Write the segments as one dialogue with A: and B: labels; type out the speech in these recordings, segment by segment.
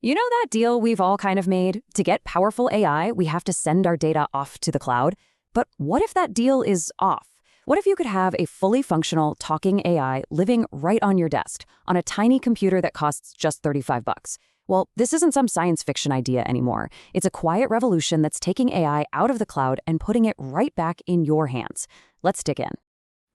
A: You know that deal we've all kind of made? To get powerful AI, we have to send our data off to the cloud. But what if that deal is off? What if you could have a fully functional talking AI living right on your desk on a tiny computer that costs just 35 bucks? Well, this isn't some science fiction idea anymore. It's a quiet revolution that's taking AI out of the cloud and putting it right back in your hands. Let's dig in.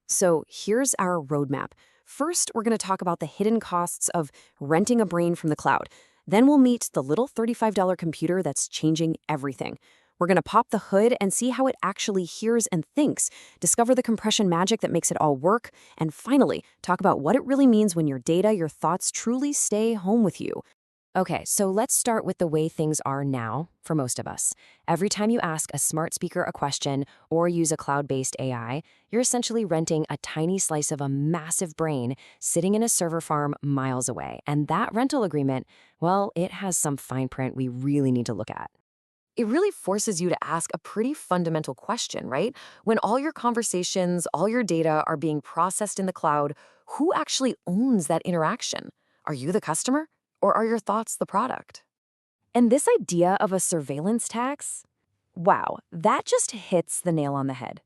A: So here's our roadmap. First, we're going to talk about the hidden costs of renting a brain from the cloud. Then we'll meet the little $35 computer that's changing everything. We're going to pop the hood and see how it actually hears and thinks, discover the compression magic that makes it all work, and finally, talk about what it really means when your data, your thoughts truly stay home with you. Okay, so let's start with the way things are now for most of us. Every time you ask a smart speaker a question or use a cloud-based AI, you're essentially renting a tiny slice of a massive brain sitting in a server farm miles away. And that rental agreement, well, it has some fine print we really need to look at. It really forces you to ask a pretty fundamental question, right? When all your conversations, all your data are being processed in the cloud, who actually owns that interaction? Are you the customer? Or are your thoughts the product? And this idea of a surveillance tax? Wow, that just hits the nail on the head.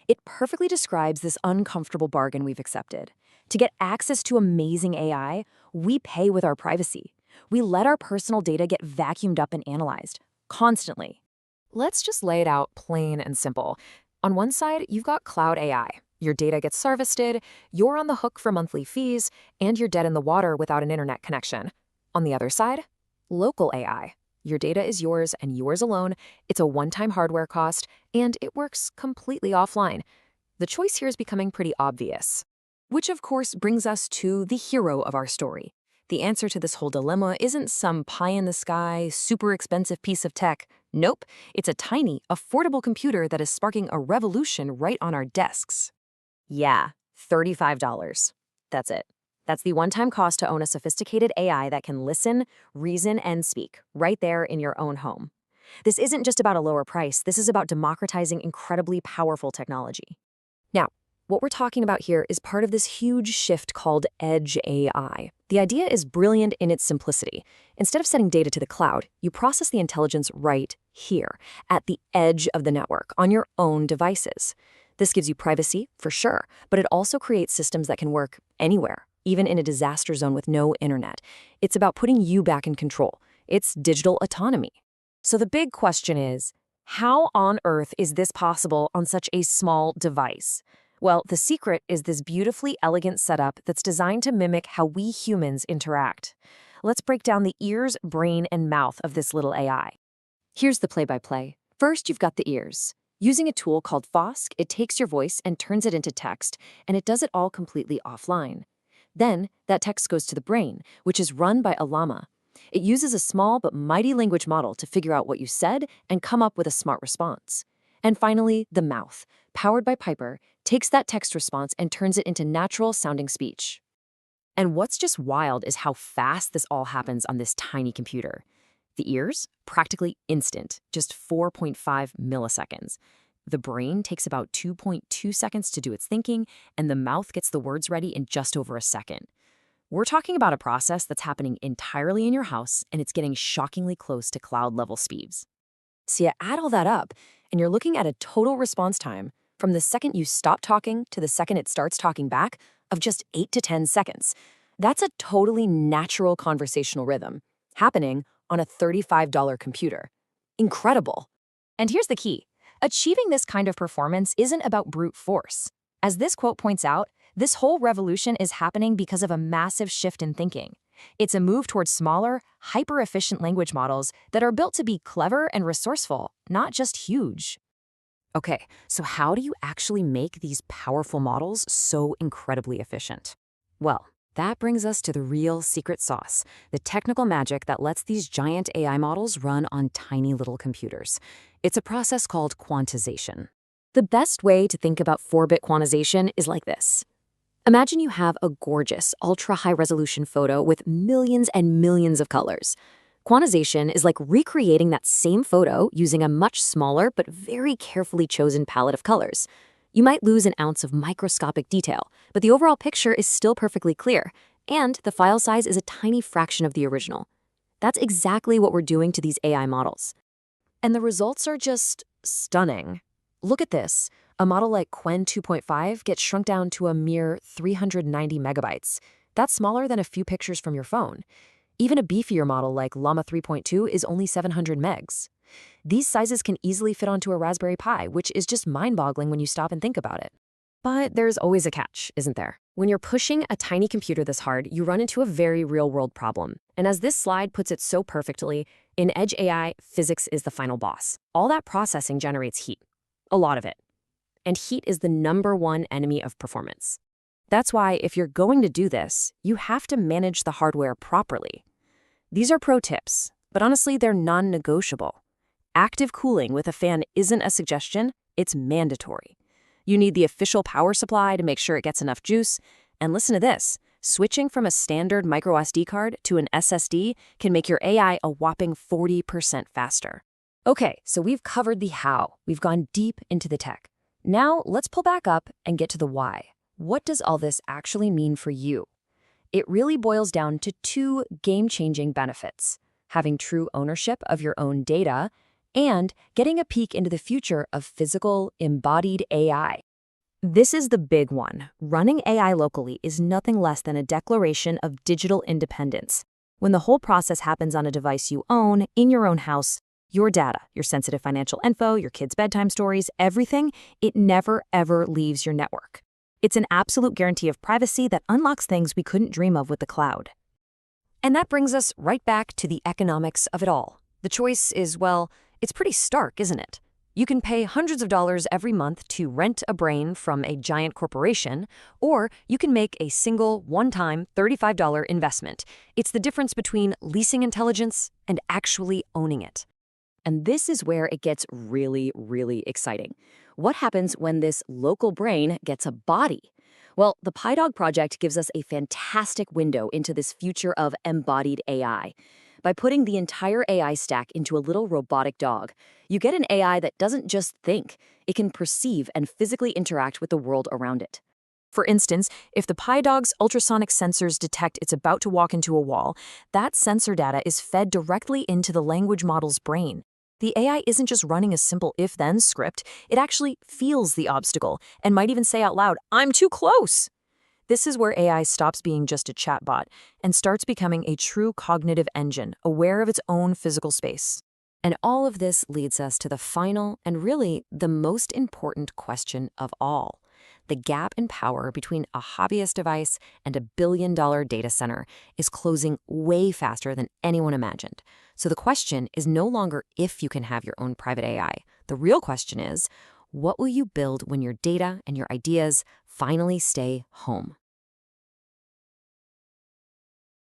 A: It perfectly describes this uncomfortable bargain we've accepted. To get access to amazing AI, we pay with our privacy. We let our personal data get vacuumed up and analyzed, constantly. Let's just lay it out plain and simple. On one side, you've got cloud AI. Your data gets harvested, you're on the hook for monthly fees, and you're dead in the water without an internet connection. On the other side, local AI. Your data is yours and yours alone. It's a one-time hardware cost, and it works completely offline. The choice here is becoming pretty obvious. Which, of course, brings us to the hero of our story. The answer to this whole dilemma isn't some pie-in-the-sky, super expensive piece of tech. Nope, it's a tiny, affordable computer that is sparking a revolution right on our desks. Yeah, $35. That's it. That's the one-time cost to own a sophisticated AI that can listen, reason, and speak right there in your own home. This isn't just about a lower price. This is about democratizing incredibly powerful technology. Now, what we're talking about here is part of this huge shift called Edge AI. The idea is brilliant in its simplicity. Instead of sending data to the cloud, you process the intelligence right here, at the edge of the network, on your own devices. This gives you privacy, for sure, but it also creates systems that can work anywhere, even in a disaster zone with no internet. It's about putting you back in control. It's digital autonomy. So the big question is, how on earth is this possible on such a small device? Well, the secret is this beautifully elegant setup that's designed to mimic how we humans interact. Let's break down the ears, brain, and mouth of this little AI. Here's the play-by-play. First, you've got the ears. Using a tool called Fosk, it takes your voice and turns it into text, and it does it all completely offline. Then, that text goes to the brain, which is run by a llama. It uses a small but mighty language model to figure out what you said and come up with a smart response. And finally, the mouth, powered by Piper, takes that text response and turns it into natural-sounding speech. And what's just wild is how fast this all happens on this tiny computer. The ears? Practically instant, just 4.5 milliseconds. The brain takes about 2.2 seconds to do its thinking, and the mouth gets the words ready in just over a second. We're talking about a process that's happening entirely in your house, and it's getting shockingly close to cloud-level speeds. So you add all that up, and you're looking at a total response time from the second you stop talking to the second it starts talking back of just 8 to 10 seconds. That's a totally natural conversational rhythm happening on a $35 computer. Incredible. And here's the key. Achieving this kind of performance isn't about brute force. As this quote points out, this whole revolution is happening because of a massive shift in thinking. It's a move towards smaller, hyper-efficient language models that are built to be clever and resourceful, not just huge. Okay, so how do you actually make these powerful models so incredibly efficient? Well, that brings us to the real secret sauce, the technical magic that lets these giant AI models run on tiny little computers. It's a process called quantization. The best way to think about 4-bit quantization is like this. Imagine you have a gorgeous, ultra-high-resolution photo with millions and millions of colors. Quantization is like recreating that same photo using a much smaller but very carefully chosen palette of colors. You might lose an ounce of microscopic detail, but the overall picture is still perfectly clear, and the file size is a tiny fraction of the original. That's exactly what we're doing to these AI models. And the results are just stunning. Look at this. A model like Qwen 2.5 gets shrunk down to a mere 390 megabytes. That's smaller than a few pictures from your phone. Even a beefier model like Llama 3.2 is only 700 megs. These sizes can easily fit onto a Raspberry Pi, which is just mind-boggling when you stop and think about it. But there's always a catch, isn't there? When you're pushing a tiny computer this hard, you run into a very real-world problem. And as this slide puts it so perfectly, in Edge AI, physics is the final boss. All that processing generates heat. A lot of it. And heat is the #1 enemy of performance. That's why if you're going to do this, you have to manage the hardware properly. These are pro tips, but honestly, they're non-negotiable. Active cooling with a fan isn't a suggestion, it's mandatory. You need the official power supply to make sure it gets enough juice. And listen to this, switching from a standard microSD card to an SSD can make your AI a whopping 40% faster. Okay, so we've covered the how. We've gone deep into the tech. Now let's pull back up and get to the why. What does all this actually mean for you? It really boils down to 2 game-changing benefits: having true ownership of your own data and getting a peek into the future of physical, embodied AI. This is the big one. Running AI locally is nothing less than a declaration of digital independence. When the whole process happens on a device you own, in your own house, your data, your sensitive financial info, your kids' bedtime stories, everything, it never, ever leaves your network. It's an absolute guarantee of privacy that unlocks things we couldn't dream of with the cloud. And that brings us right back to the economics of it all. The choice is, well, it's pretty stark, isn't it? You can pay hundreds of dollars every month to rent a brain from a giant corporation, or you can make a single, one-time $35 investment. It's the difference between leasing intelligence and actually owning it. And this is where it gets really, really exciting. What happens when this local brain gets a body? Well, the PyDog project gives us a fantastic window into this future of embodied AI. By putting the entire AI stack into a little robotic dog, you get an AI that doesn't just think, it can perceive and physically interact with the world around it. For instance, if the PyDog's ultrasonic sensors detect it's about to walk into a wall, that sensor data is fed directly into the language model's brain. The AI isn't just running a simple if-then script, it actually feels the obstacle and might even say out loud, "I'm too close." This is where AI stops being just a chatbot and starts becoming a true cognitive engine, aware of its own physical space. And all of this leads us to the final and really the most important question of all. The gap in power between a hobbyist device and $1 billion data center is closing way faster than anyone imagined. So the question is no longer if you can have your own private AI. The real question is, what will you build when your data and your ideas finally stay home?